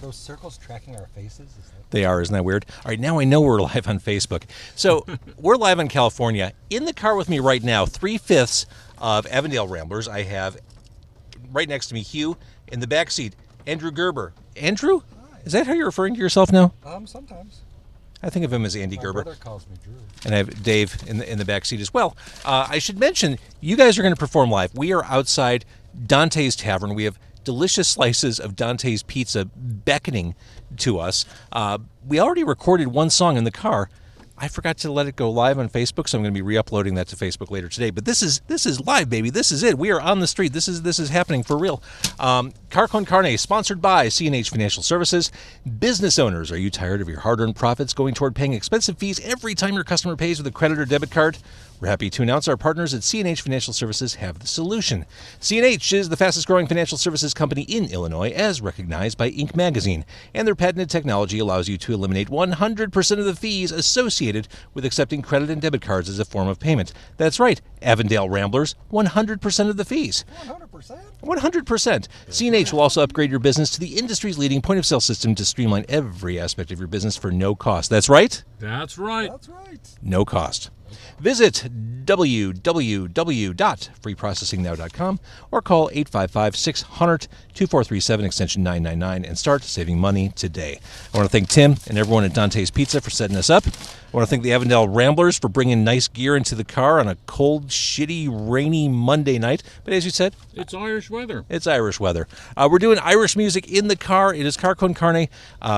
those circles tracking our faces? They are, isn't that weird? All right, now I know we're live on Facebook. So we're live in California. In the car with me right now, 3/5 of Avondale Ramblers. I have right next to me Hugh. In the back seat, Andrew Gerber. Andrew? Hi. Is that how you're referring to yourself now? Sometimes. I think of him as Andy Gerber. My brother calls me Drew. And I have Dave in the back seat as well. I should mention, you guys are going to perform live. We are outside Dante's Tavern. We have delicious slices of Dante's pizza beckoning to us. We already recorded one song in the car. I forgot to let it go live on Facebook, so I'm going to be re-uploading that to Facebook later today. But this is live, baby. This is it. We are on the street. This is happening for real. Car Con Carne, sponsored by C&H Financial Services. Business owners, are you tired of your hard-earned profits going toward paying expensive fees every time your customer pays with a credit or debit card? We're happy to announce our partners at C&H Financial Services have the solution. C&H is the fastest-growing financial services company in Illinois, as recognized by Inc. magazine, and their patented technology allows you to eliminate 100% of the fees associated with accepting credit and debit cards as a form of payment. That's right, Avondale Ramblers, 100% of the fees. 100%? 100%. C&H will also upgrade your business to the industry's leading point-of-sale system to streamline every aspect of your business for no cost. That's right? That's right. That's right. No cost. Visit www.freeprocessingnow.com or call 855-600-2437 extension 999 and start saving money today. I want to thank Tim and everyone at Dante's Pizza for setting us up. I want to thank the Avondale Ramblers for bringing nice gear into the car on a cold, shitty, rainy Monday night. But as you said, it's Irish weather. It's Irish weather. We're doing Irish music in the car. It is Car Con Carne.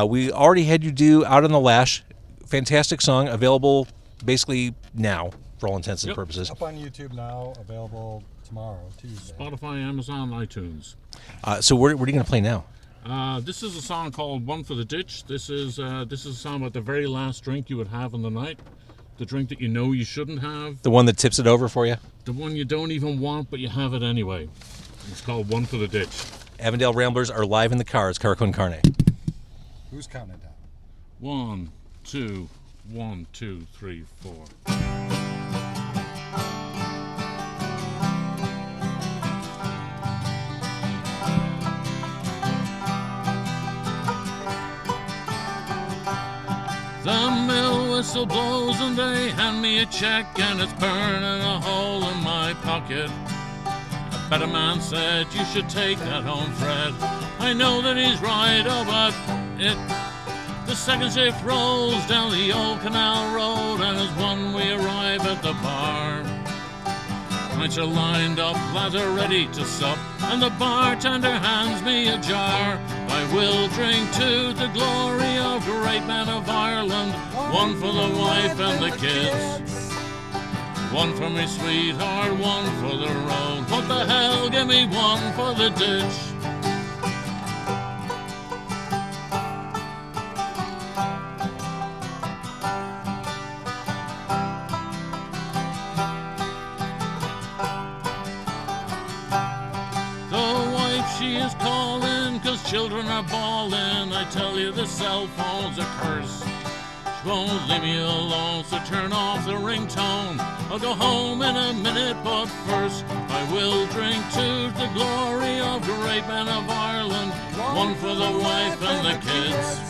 We already had you do Out on the Lash. Fantastic song, available basically now for all intents and purposes. Up on YouTube now, available tomorrow, Tuesday. Spotify, Amazon, iTunes. So what are you going to play now? This is a song called One for the Ditch. This is a song about the very last drink you would have in the night. The drink that you know you shouldn't have. The one that tips it over for you? The one you don't even want, but you have it anyway. It's called One for the Ditch. Avondale Ramblers are live in the car. It's Car Con Carne. Who's counting down? 1, 2, 1, 2, 3, 4. The mill whistle blows and they hand me a check and it's burning a hole in my pocket. A better man said you should take that home, Fred. I know that he's right, oh, but the second shift rolls down the old canal road, and as one we arrive at the bar. Pints are lined up, lads are ready to sup, and the bartender hands me a jar. I will drink to the glory of great men of Ireland, one for the wife and the kids, one for me sweetheart, one for the road. What the hell, give me one for the ditch. She is calling 'cause children are bawling. I tell you the cell phone's a curse. She won't leave me alone, so turn off the ringtone. I'll go home in a minute, but first I will drink to the glory of great men of Ireland. One for the wife and the kids,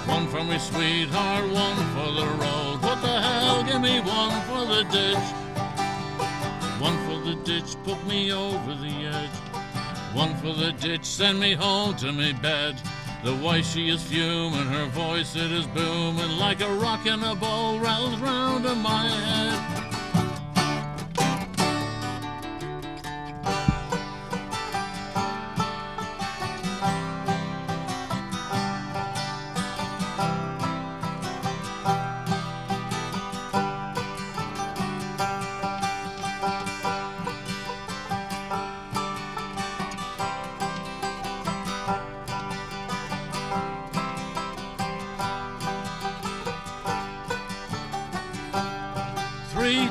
one for me sweetheart, one for the road. What the hell, give me one for the ditch. One for the ditch, put me over the edge. One for the ditch, send me home to me bed. The wife, she is fuming, her voice it is booming like a rock in a bowl round round in my head.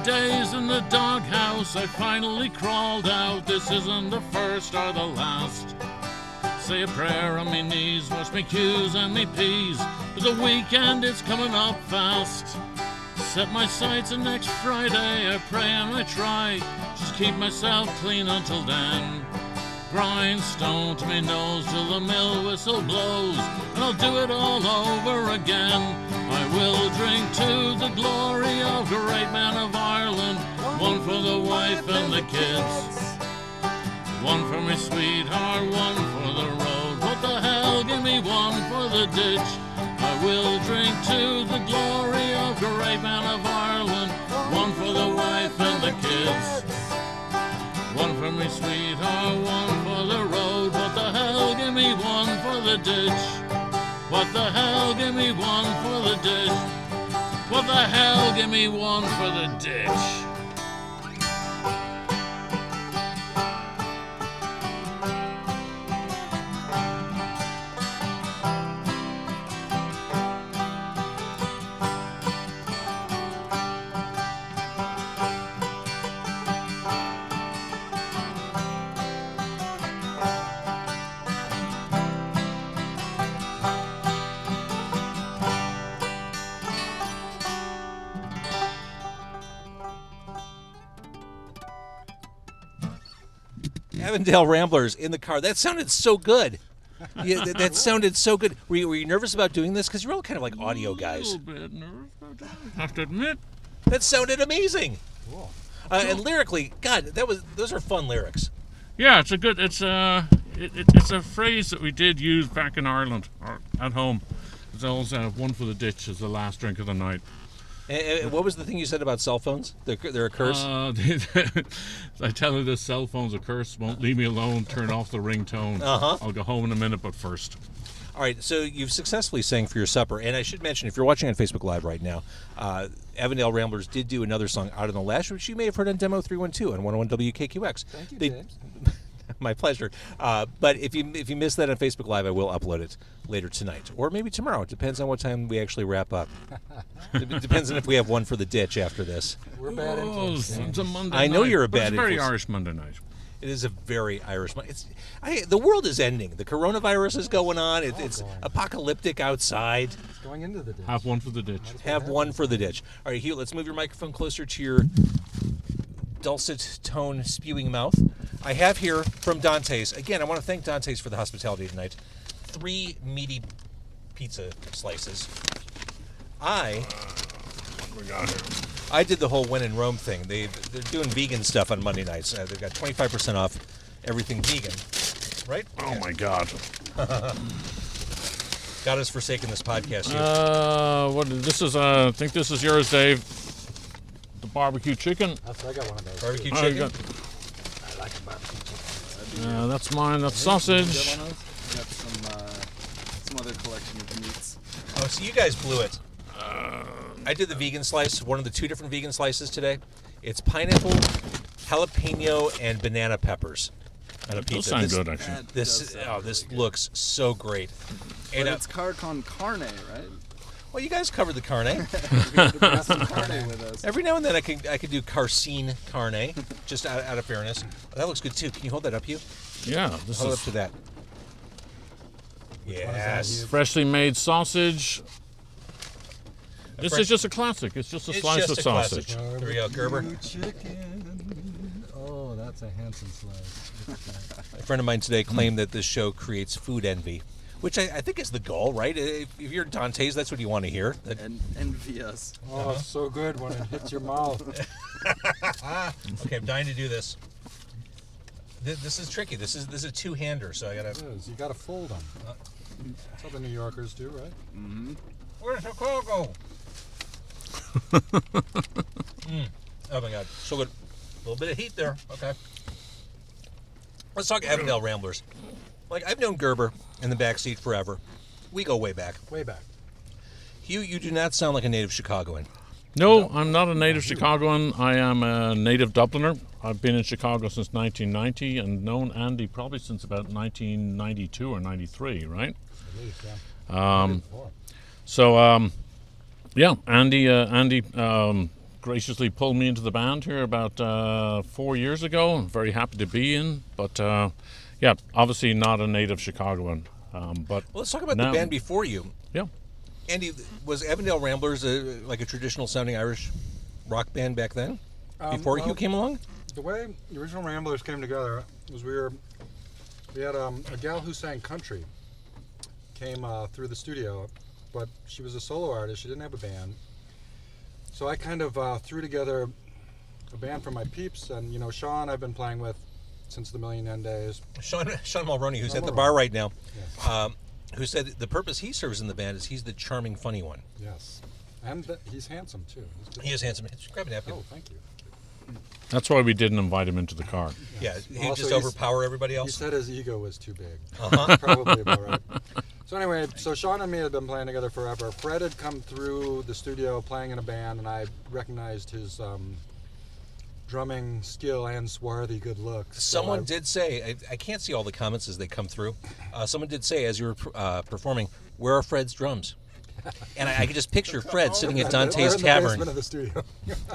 Days in the doghouse, I finally crawled out. This isn't the first or the last. Say a prayer on me knees, wash me Q's and me P's, but the weekend is coming up fast. Set my sights on next Friday, I pray and I try, just keep myself clean until then. grindstone to me nose till the mill whistle blows, and I'll do it all over again. I will drink to the glory of great men of Ireland, one for the wife and the kids, one for my sweetheart, one for the road. What the hell, give me one for the ditch. I will drink to the glory of great men of Ireland, one for the wife and the kids, one for me sweetheart, one for the road. What the hell, give me one for the ditch. What the hell, give me one for the ditch. What the hell, give me one for the ditch. Avondale Ramblers in the car. That sounded so good. Yeah, that sounded so good. Were you nervous about doing this? Because you're all kind of like audio guys. A little bit nervous about that, I have to admit. That sounded amazing. Cool. And lyrically, God, those are fun lyrics. Yeah, it's a phrase that we did use back in Ireland or at home. It's always one for the ditch is the last drink of the night. And what was the thing you said about cell phones? They're a curse? I tell her this cell phone's a curse. Won't leave me alone. Turn off the ringtone. I'll go home in a minute, but first. All right, so you've successfully sang for your supper. And I should mention, if you're watching on Facebook Live right now, Avondale Ramblers did do another song, Out on the Lash, which you may have heard on Demo 312 on 101 WKQX. Thank you, James. My pleasure. But if you missed that on Facebook Live, I will upload it later tonight. Or maybe tomorrow. It depends on what time we actually wrap up. It depends on if we have one for the ditch after this. We're bad influence. It's a Monday I know night, you're a but bad it's a very influence. Irish Monday night. It is a very Irish. The world is ending. The coronavirus is going on. It's apocalyptic outside. It's going into the ditch. Have one for the ditch. Have one for the ditch. All right, Hugh, let's move your microphone closer to your dulcet tone spewing mouth. I have here from Dante's. Again, I want to thank Dante's for the hospitality tonight. 3 meaty pizza slices. What we got here? I did the whole when in Rome thing. They're doing vegan stuff on Monday nights. They've got 25% off everything vegan. Right? Oh my God. God has forsaken this podcast. This is? I think this is yours, Dave. The barbecue chicken. I got one of those. Barbecue Oh, chicken. you got- I like a barbecue chicken. That's mine. That's sausage. Got some other collection of meats. Oh, so you guys blew it. I did the vegan slice, one of the 2 different vegan slices today. It's pineapple, jalapeno, and banana peppers on a Those pizza. sound good, actually. That does This sound this really good. looks so great. But And it's car con carne, right? well, you guys covered the carne. We're gonna have some carne with us. Every now and then I can do carcine carne, just out of fairness. Oh, that looks good too. Can you hold that up, you? Yeah, this Hold up is to that. one is that, Yes. Hugh? freshly made sausage. This is just a classic. It's just a It's slice just of a classic. sausage. There we go, Gerber. Barbecue chicken. Oh, that's a handsome slice. A friend of mine today claimed that this show creates food envy, which I think is the goal, right? If you're Dante's, that's what you want to hear. That- And envy us. Oh, it's so good when it hits your mouth. Okay, I'm dying to do this. This is tricky. This is a 2-hander, so I gotta. It is. You got to fold them. That's how the New Yorkers do, right? Where's Chicago? Oh my God, so good. A little bit of heat there. Okay. Let's talk Avondale Ramblers. Like, I've known Gerber in the backseat forever. We go way back. Way back. Hugh, you do not sound like a native Chicagoan. No, I'm not a native Chicagoan. I am a native Dubliner. I've been in Chicago since 1990 and known Andy probably since about 1992 or 93, right? At least, yeah. Before. So, yeah, Andy graciously pulled me into the band here about 4 years ago. I'm very happy to be in, but yeah, obviously not a native Chicagoan. But Well, let's talk about now- the band before you. yeah, Andy, was Avondale Ramblers like a traditional sounding Irish rock band back then? Before well, Hugh came along? The way the original Ramblers came together was we were We had a gal who sang country came through the studio, but she was a solo artist. She didn't have a band. So I kind of threw together a band for my peeps, and Sean I've been playing with since the Million Yen days. Sean Mulroney, who's at the bar right now, Yes. who said the purpose he serves in the band is he's the charming, funny one. Yes. And he's handsome, too. He is handsome. Grab a napkin. Oh, thank you. That's why we didn't invite him into the car. Yeah, he'd Also, just overpower everybody He else. said his ego was too big. Uh-huh. Probably about right. So anyway, Sean and me had been playing together forever. Fred had come through the studio playing in a band, and I recognized his drumming skill and swarthy good looks. Someone did say, I can't see all the comments as they come through. Someone did say, as you were performing, where are Fred's drums? And I could just picture Fred sitting at Dante's in the Tavern. basement of the studio.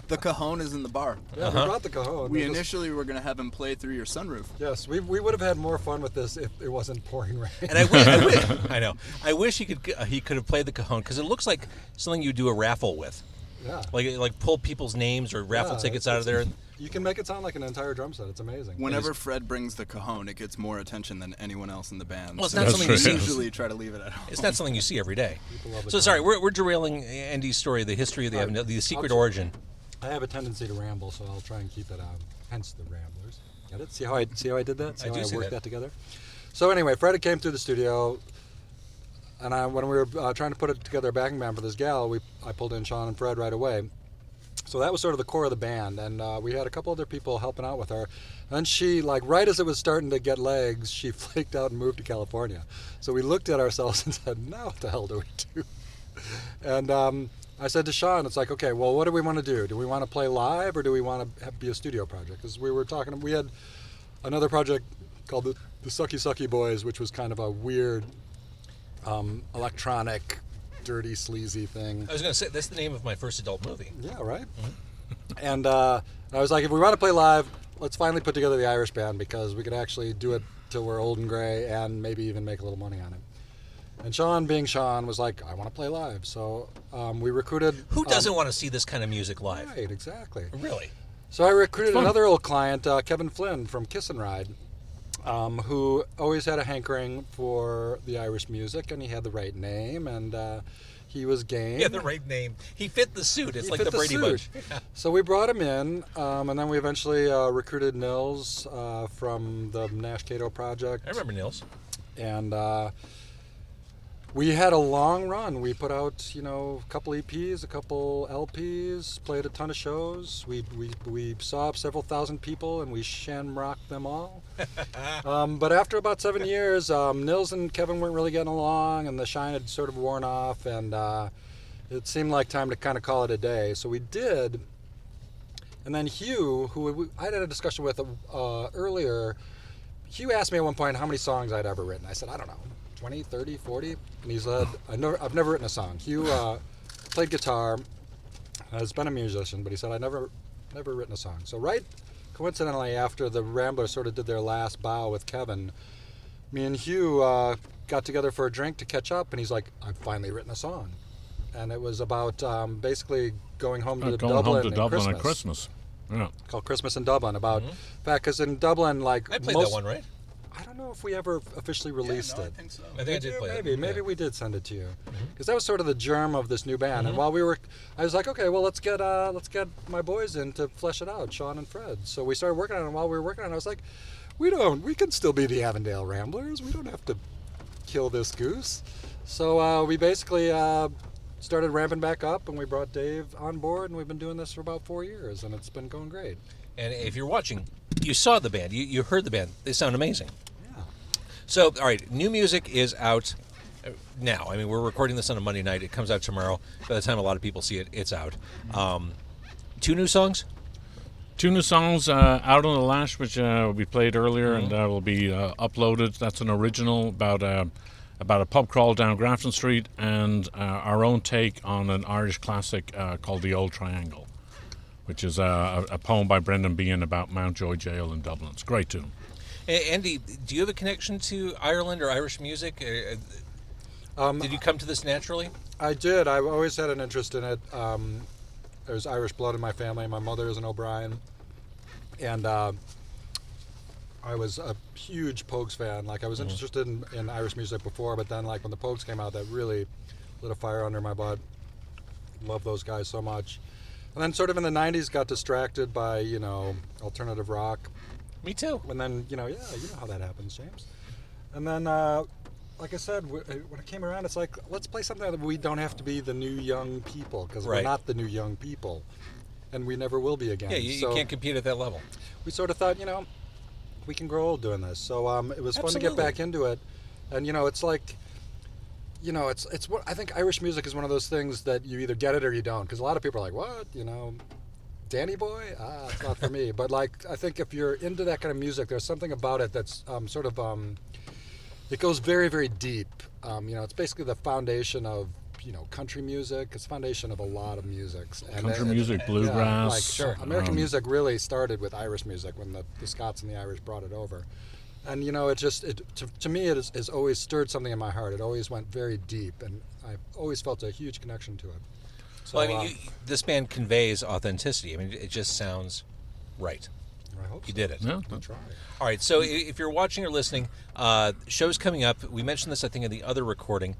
The cajon is in the bar. Yeah, we brought the cajon. We They just- initially were going to have him play through your sunroof. Yes, we would have had more fun with this if it wasn't pouring rain. And I know. I wish he could have played the cajon because it looks like something you do a raffle with, Yeah. like pull people's names or raffle Yeah, tickets out of there. You can make it sound like an entire drum set. It's amazing. Whenever Fred brings the cajon, it gets more attention than anyone else in the band. Well, it's So not That's something you true. see. usually try to leave it at home. It's not something you see every day. People love the So cajon. sorry, we're derailing Andy's story, the history of the Avondale, the secret I'll- origin. I have a tendency to ramble, so I'll try and keep it hence the Ramblers. Get it? See how I did that? See I how do I see worked that. that together? So anyway, Fred came through the studio, and when we were trying to put it together a backing band for this gal, I pulled in Sean and Fred right away. So that was sort of the core of the band, and we had a couple other people helping out with her. And then she, right as it was starting to get legs, she flaked out and moved to California. So we looked at ourselves and said, now what the hell do we do? And I said to Sean, it's like, okay, well, what do we want to do? Do we want to play live, or do we want to be a studio project? Because we had another project called the Sucky Sucky Boys, which was kind of a weird electronic, dirty, sleazy thing. I was going to say that's the name of my first adult movie. Yeah, right? And I was like, if we want to play live, let's finally put together the Irish band, because we could actually do it till we're old and gray and maybe even make a little money on it. And Sean, being Sean, was like, I want to play live. So we recruited... Who doesn't want to see this kind of music live? Right, exactly. Really? So I recruited another old client, Kevin Flynn from Kiss and Ride, who always had a hankering for the Irish music, and he had the right name, and he was game. Yeah, the right name. He fit the suit. It's He like fit the Brady suit. Bunch. So we brought him in, and then we eventually recruited Nils from the Nash Cato Project. I remember Nils. And we had a long run. We put out, a couple EPs, a couple LPs, played a ton of shows. We saw several thousand people, and we shamrocked them all. But after about 7 years, Nils and Kevin weren't really getting along, and the shine had sort of worn off, and it seemed like time to kind of call it a day. So we did. And then Hugh, who I had a discussion with earlier, Hugh asked me at one point how many songs I'd ever written. I said, I don't know, 20, 30, 40? And he said, I've never written a song. Hugh played guitar, has been a musician, but he said, I've never written a song. So right coincidentally, after the Ramblers sort of did their last bow with Kevin, me and Hugh got together for a drink to catch up, and he's like, I've finally written a song. And it was about basically going home to Dublin at Christmas. Yeah. Called Christmas in Dublin. About, in fact, because in Dublin, I played that one, right? I don't know if we ever officially released I it. think so. I think I did play it. Maybe we did send it to you, because that was sort of the germ of this new band. And while I was like, okay, well, let's get my boys in to flesh it out, Sean and Fred. So we started working on it. And while we were working on it, I was like, we can still be the Avondale Ramblers. We don't have to kill this goose. So we basically started ramping back up, and we brought Dave on board, and we've been doing this for about 4 years, and it's been going great. And if you're watching, you saw the band. You heard the band. They sound amazing. Yeah. So, all right, new music is out now. I mean, we're recording this on a Monday night. It comes out tomorrow. By the time a lot of people see it, it's out. 2 new songs? 2 new songs, Out on the Lash, which we played earlier, and will be uploaded. That's an original about a pub crawl down Grafton Street, and our own take on an Irish classic called The Old Triangle, which is a poem by Brendan Behan about Mountjoy Jail in Dublin. It's a great tune. Andy, do you have a connection to Ireland or Irish music? Did you come to this naturally? I did. I've always had an interest in it. There's Irish blood in my family. My mother is an O'Brien. And I was a huge Pogues fan. Like I was interested in Irish music before, but then like when the Pogues came out, that really lit a fire under my butt. Love those guys so much. And then sort of in the 90s got distracted by, alternative rock. Me too. And then, you know how that happens, James. And then, like I said, when it came around, it's like, let's play something that we don't have to be the new young people, because we're not the new young people. And we never will be again. Yeah, you can't compete at that level. We sort of thought, we can grow old doing this. So it was fun to get back into it. And, it's like, it's what I think Irish music is one of those things that you either get it or you don't. Because a lot of people are like, what? Danny boy? It's not for me. But like, I think if you're into that kind of music, there's something about it that's it goes very, very deep. It's basically the foundation of, country music. It's the foundation of a lot of musics. And Country music, bluegrass. American music really started with Irish music when the Scots and the Irish brought it over. And, to me, it has always stirred something in my heart. It always went very deep, and I've always felt a huge connection to it. So, well, this band conveys authenticity. I mean, it just sounds right. I hope you so. did it. Yeah. I'll try. All right, so if you're watching or listening, shows coming up. We mentioned this, I think, in the other recording,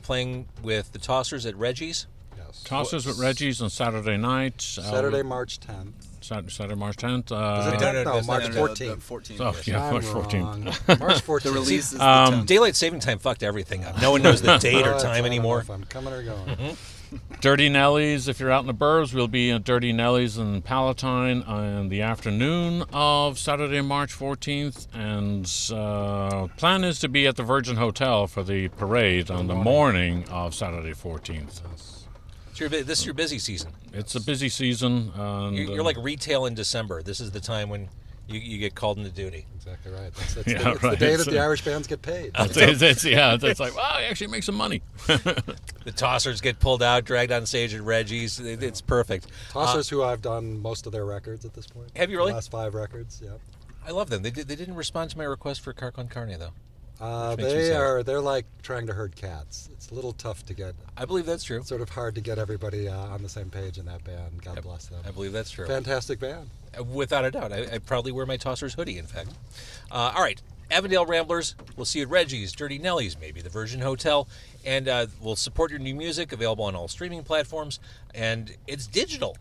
playing with the Tossers at Reggie's. Yes. Tossers with Reggie's on Saturday night. Saturday, March 10th. Saturday, March 10th. Is it 10th? No, that's March not- 14th. The 14th. Oh, yes. yeah, I'm March 14th. wrong. March 14th. The release is the 10th. Daylight saving time fucked everything up. No one knows the date or That's time all I know anymore. if I'm coming or going. Dirty Nellies, if you're out in the burbs, we'll be at Dirty Nellies in Palatine on the afternoon of Saturday, March 14th. And plan is to be at the Virgin Hotel for the parade on the morning of Saturday, 14th. So this is your busy season. It's a busy season. And, You're like retail in December. This is the time when you get called into duty. Exactly right. It's Yeah, the day that right. the Irish bands get paid. it's like, wow, you actually make some money. The Tossers get pulled out, dragged on stage at Reggie's. It's perfect. Tossers, who I've done most of their records at this point. Have you really? The last 5 records, yeah. I love them. They didn't respond to my request for Car con Carne, though. Which makes me They're like trying to herd cats. It's a little tough to get. I believe that's true. It's sort of hard to get everybody on the same page in that band. God bless them. I believe that's true. Fantastic band. Without a doubt. I probably wear my Tossers hoodie, in fact. All right. Avondale Ramblers. We'll see you at Reggie's, Dirty Nellies, maybe the Virgin Hotel. And we'll support your new music, available on all streaming platforms. And it's digital,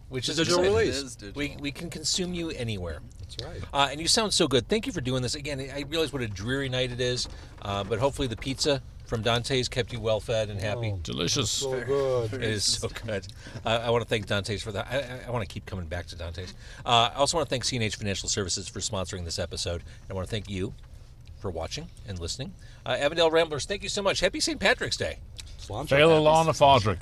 which is Digital exciting. release. It is digital. We can consume you anywhere. That's right. And you sound so good. Thank you for doing this. Again, I realize what a dreary night it is, but hopefully the pizza from Dante's kept you well fed and happy. Oh, Delicious. so good. It is so good. I want to thank Dante's for that. I want to keep coming back to Dante's. I also want to thank C&H Financial Services for sponsoring this episode. I want to thank you for watching and listening. Avondale Ramblers, thank you so much. Happy St. Patrick's Day. Sláinte. Fail along the Fodrick.